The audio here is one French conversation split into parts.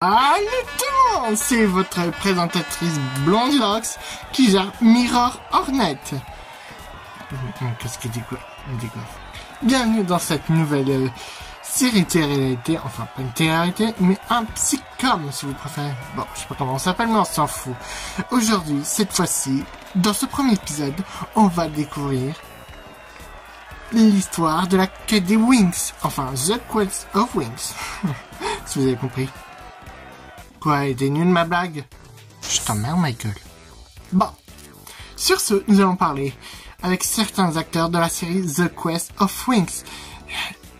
Allez tout le monde, c'est votre présentatrice Blondie qui gère Mirror Hornet. Qu'est-ce que dit quoi? Bienvenue dans cette nouvelle série télé-réalité, enfin pas une télé-réalité, mais un psychom si vous préférez. Bon, je sais pas comment on s'appelle, mais on s'en fout. Aujourd'hui, cette fois-ci, dans ce premier épisode, on va découvrir l'histoire de la quête des Wings, enfin The Quest of Wings, si vous avez compris. Quoi, elle était nulle ma blague? Je t'emmerde Michael. Bon, sur ce, nous allons parler avec certains acteurs de la série The Quest of Wings.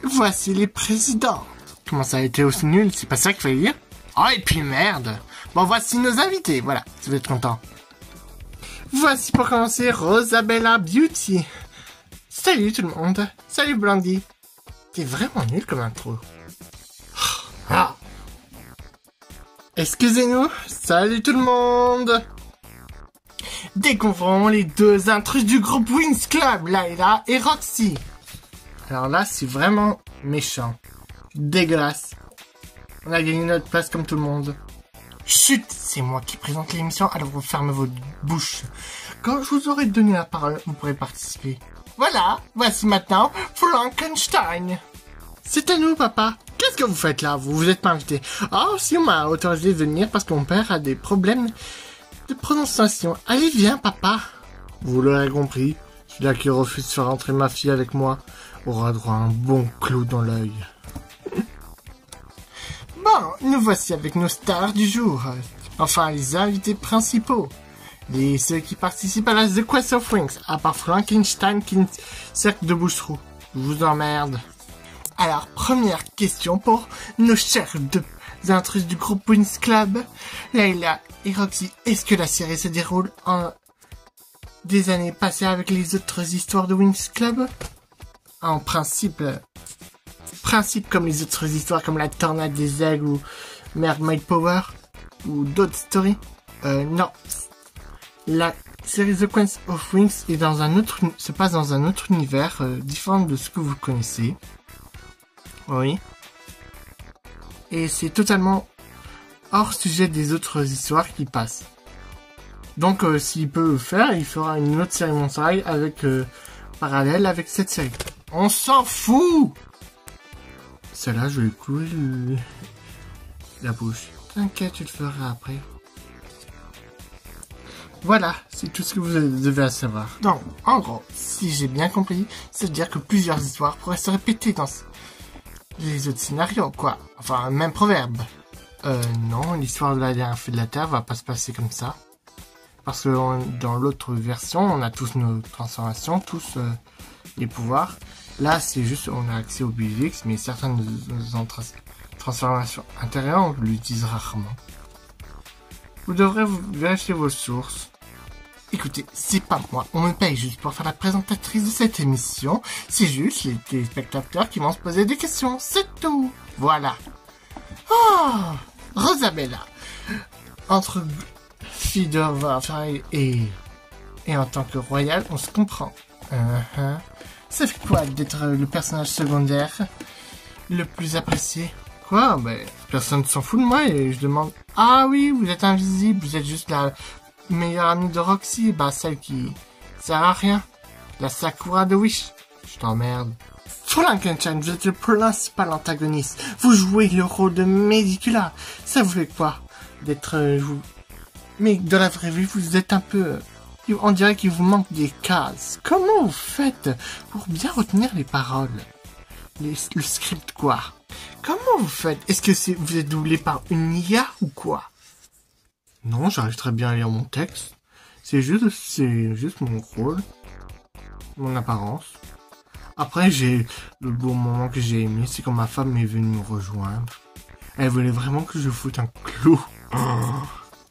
Voici les présidents. Comment ça a été aussi nul? C'est pas ça qu'il fallait dire? Oh, et puis merde. Bon, voici nos invités, voilà, si vous êtes contents. Voici pour commencer Rosabella Beauty. Salut tout le monde. Salut Blondie. T'es vraiment nul comme intro. Ah. Excusez-nous. Salut tout le monde. Découvrons les deux intrus du groupe Wings Club, Layla et Roxy. Alors là, c'est vraiment méchant. Dégueulasse. On a gagné notre place comme tout le monde. Chut, c'est moi qui présente l'émission, alors vous fermez votre bouche. Quand je vous aurai donné la parole, vous pourrez participer. Voilà, voici maintenant Frankenstein. C'est à nous, papa. Qu'est-ce que vous faites là? Vous êtes pas invité. Ah, si, on m'a autorisé de venir parce que mon père a des problèmes de prononciation. Allez, viens, papa. Vous l'aurez compris, celui-là qui refuse de faire rentrer ma fille avec moi aura droit à un bon clou dans l'œil. Bon, nous voici avec nos stars du jour. Enfin, les invités principaux. Ceux qui participent à la The Quest of Wings, à part Frankenstein qui cercle de bouche-trou. Je vous emmerde. Alors, première question pour nos chers deux intrus du groupe Wings Club, Layla et Roxy. Est-ce que la série se déroule en des années passées avec les autres histoires de Wings Club? En principe comme les autres histoires comme la Tornade des Aigles ou Mermaid Power ou d'autres stories. Non. La série The Quest of Wings est se passe dans un autre univers différent de ce que vous connaissez. Oui. Et c'est totalement hors sujet des autres histoires qui passent. Donc s'il peut le faire, il fera une autre série mondiale avec parallèle avec cette série. On s'en fout. Celle-là, je vais clouer la bouche. T'inquiète, tu le feras après. Voilà, c'est tout ce que vous devez savoir. Donc, en gros, si j'ai bien compris, ça veut dire que plusieurs histoires pourraient se répéter dans les autres scénarios, quoi. Enfin, même proverbe. Non, l'histoire de la dernière fée de la Terre va pas se passer comme ça. Parce que dans l'autre version, on a tous nos transformations, tous les pouvoirs. Là, c'est juste, on a accès au BVX, mais certaines de nos transformations intérieures, on l'utilise rarement. Vous devrez vérifier vos sources. Écoutez, c'est pas moi, on me paye juste pour faire la présentatrice de cette émission. C'est juste les téléspectateurs qui vont se poser des questions, c'est tout. Voilà. Oh, Rosabella. Entre fille de et en tant que royale, on se comprend. Ça fait quoi d'être le personnage secondaire le plus apprécié? Quoi? Ben, personne s'en fout de moi et je demande... Ah oui, vous êtes invisible, vous êtes juste la meilleure amie de Roxy, bah celle qui sert à rien. La Sakura de Wish. Je t'emmerde. Frankenstein, vous êtes le principal antagoniste. Vous jouez le rôle de Medicula. Ça vous fait quoi? D'être vous... Mais dans la vraie vie, vous êtes un peu... On dirait qu'il vous manque des cases. Comment vous faites pour bien retenir les paroles? Le script, quoi? Comment vous faites? Est-ce que vous êtes doublé par une IA ou quoi? Non, j'arrive très bien à lire mon texte. C'est juste mon rôle. Mon apparence. Après, le beau moment que j'ai aimé, c'est quand ma femme est venue me rejoindre. Elle voulait vraiment que je foute un clou.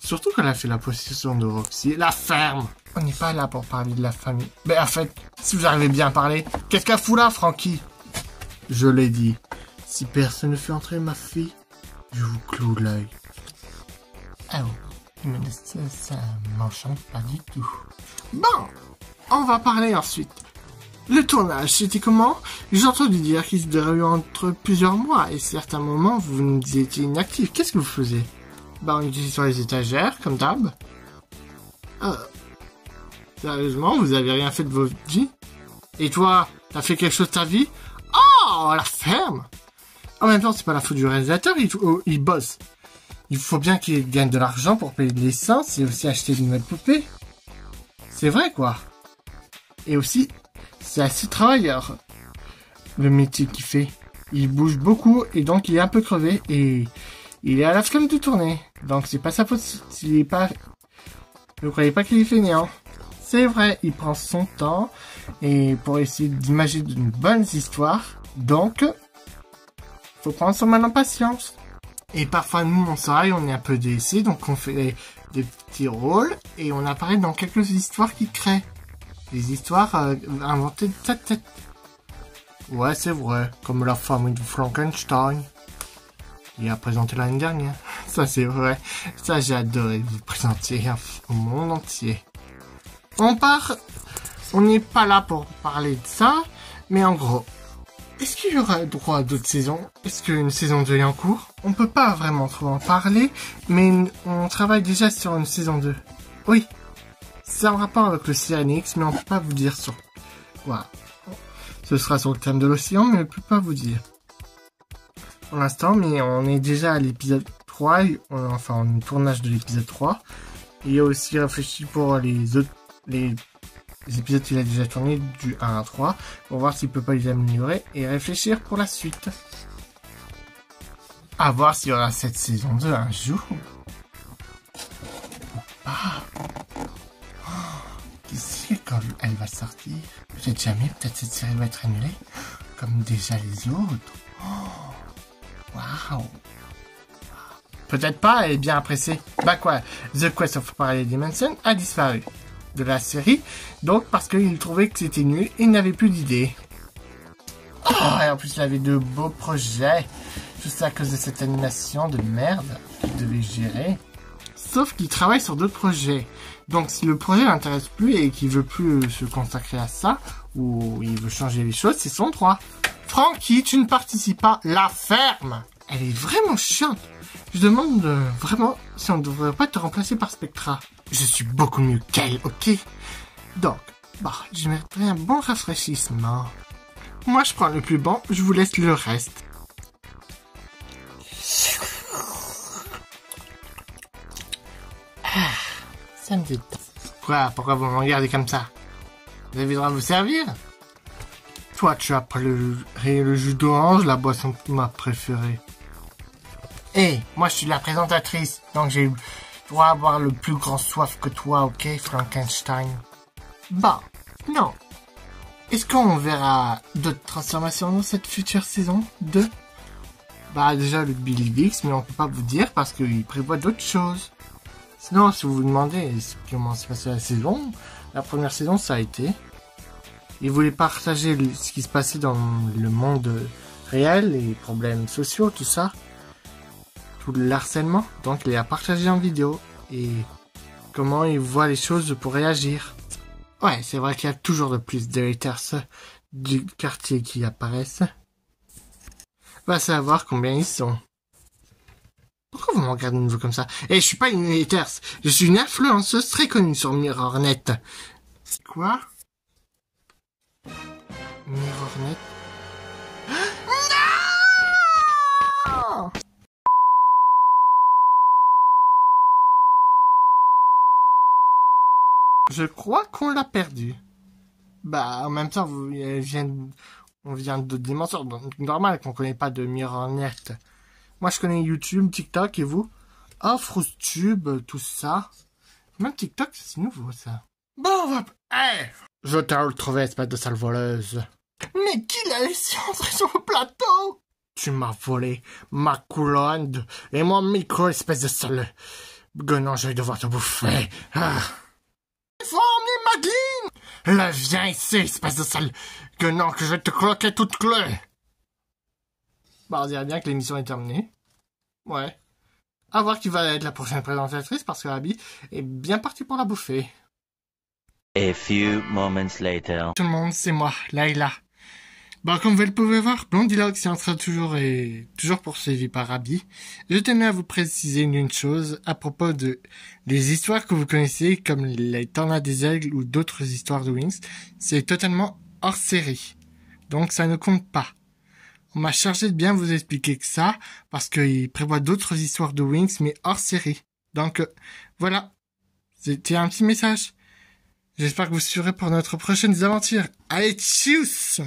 Surtout quand elle a fait la possession de Roxy. La ferme! On n'est pas là pour parler de la famille. Mais en fait, si vous arrivez bien à parler, qu'est-ce qu'elle fout là, Frankie? Je l'ai dit. Si personne ne fait entrer ma fille, je vous cloue l'œil. Ah oui, mais ça m'enchante pas du tout. Bon, on va parler ensuite Le tournage, c'était comment? J'ai entendu dire qu'il se déroulait entre plusieurs mois, et certains moments, vous étiez inactif. Qu'est-ce que vous faisiez? Bah, on était sur les étagères, comme d'hab. Sérieusement, vous avez rien fait de votre vie? Et toi, t'as fait quelque chose de ta vie? Oh, la ferme! En même temps, c'est pas la faute du réalisateur, il bosse. Il faut bien qu'il gagne de l'argent pour payer de l'essence et aussi acheter de nouvelles poupées. C'est vrai, quoi. Et aussi, c'est assez travailleur, le métier qu'il fait. Il bouge beaucoup et donc il est un peu crevé et il est à la flemme de tourner. Donc c'est pas sa faute s'il est pas... Ne croyez pas qu'il est fainéant. C'est vrai, il prend son temps et pour essayer d'imaginer de bonnes histoires. Donc, faut prendre son mal en patience. Et parfois, nous, on travaille, on est un peu délaissés, donc on fait des petits rôles et on apparaît dans quelques histoires qu'il crée. Des histoires inventées de sa tête. Ouais, c'est vrai, comme la famille de Frankenstein. Il a présenté l'année dernière. Ça, c'est vrai. Ça, j'ai adoré vous présenter au monde entier. On n'est pas là pour parler de ça, mais en gros, est-ce qu'il y aura droit à d'autres saisons? Est-ce qu'une saison 2 est en cours? On peut pas vraiment trop en parler, mais on travaille déjà sur une saison 2. Oui, c'est en rapport avec le Cyrenix, mais on peut pas vous dire sur quoi. Ce sera sur le thème de l'océan, mais on peut pas vous dire. Pour l'instant, mais on est déjà à l'épisode 3, enfin, on est au tournage de l'épisode 3. Il y a aussi réfléchi pour les autres, les épisodes qu'il a déjà tournés du 1 à 3 pour voir s'il peut pas les améliorer et réfléchir pour la suite. À voir s'il y aura cette saison 2 un jour. Ah. Oh. Qui sait quand elle va sortir? Peut-être jamais, peut-être cette série va être annulée comme déjà les autres. Oh. Waouh. Peut-être pas, elle est bien appréciée. Bah quoi, The Quest of Parallel Dimension a disparu de la série, donc parce qu'il trouvait que c'était nul et il n'avait plus d'idées. Oh, et en plus il avait de beaux projets, tout ça à cause de cette animation de merde qu'il devait gérer. Sauf qu'il travaille sur d'autres projets, donc si le projet l'intéresse plus et qu'il veut plus se consacrer à ça, ou il veut changer les choses, c'est son droit. Frankie, tu ne participes pas, la ferme! Elle est vraiment chiante. Je demande vraiment si on ne devrait pas te remplacer par Spectra. Je suis beaucoup mieux qu'elle, ok? Donc, bah, je mettrai un bon rafraîchissement. Moi, je prends le plus bon, je vous laisse le reste. Ah, ça me détend. Pourquoi vous me regardez comme ça? Vous avez le droit de vous servir? Toi, tu as pris le jus d'orange, la boisson ma préférée. Hé, moi je suis la présentatrice, donc j'ai le droit d'avoir le plus grand soif que toi, ok, Frankenstein? Bah, non. Est-ce qu'on verra d'autres transformations dans cette future saison 2? Bah, déjà le Billy Dix, mais on peut pas vous dire parce qu'il prévoit d'autres choses. Sinon, si vous vous demandez comment s'est passée la saison, la première saison, ça a été... Il voulait partager ce qui se passait dans le monde réel, les problèmes sociaux, tout ça. Le harcèlement, donc il a partagé en vidéo et comment il voit les choses pour réagir. Ouais, c'est vrai qu'il y a toujours de plus de haters du quartier qui apparaissent. Va savoir combien ils sont. Pourquoi vous me regardez de nouveau comme ça? Eh, je suis pas une haters, je suis une influenceuse très connue sur MirrorNet. Quoi? MirrorNet? Non! Je crois qu'on l'a perdu. Bah, en même temps, on vient d'autres dimensions, donc normal qu'on connaît pas de MirrorNet. Moi, je connais YouTube, TikTok, et vous? Oh, FruitTube, tout ça. Même TikTok, c'est nouveau, ça. Bon, on va... Hey! Je t'ai retrouvé, espèce de sale voleuse. Mais qui l'a laissé entrer sur le plateau? Tu m'as volé ma couronne et mon micro, espèce de sale... Guenon, je vais devoir te bouffer. Ah. Madeleine! Là, viens ici, espèce de sale guenon, que je vais te croquer toute clé. Bah, on dirait bien que l'émission est terminée. Ouais. À voir qui va être la prochaine présentatrice, parce que Abby est bien partie pour la bouffer. A few moments later. Tout le monde, c'est moi, Layla. Bon, comme vous le pouvez voir, Blondilocks est en train toujours poursuivi par Abby. Je tenais à vous préciser une chose à propos de les histoires que vous connaissez, comme les Tornades des Aigles ou d'autres histoires de Wings. C'est totalement hors série. Donc ça ne compte pas. On m'a chargé de bien vous expliquer que ça, parce qu'il prévoit d'autres histoires de Wings, mais hors série. Donc, voilà. C'était un petit message. J'espère que vous suivrez pour notre prochaine aventure. Allez, tchuss!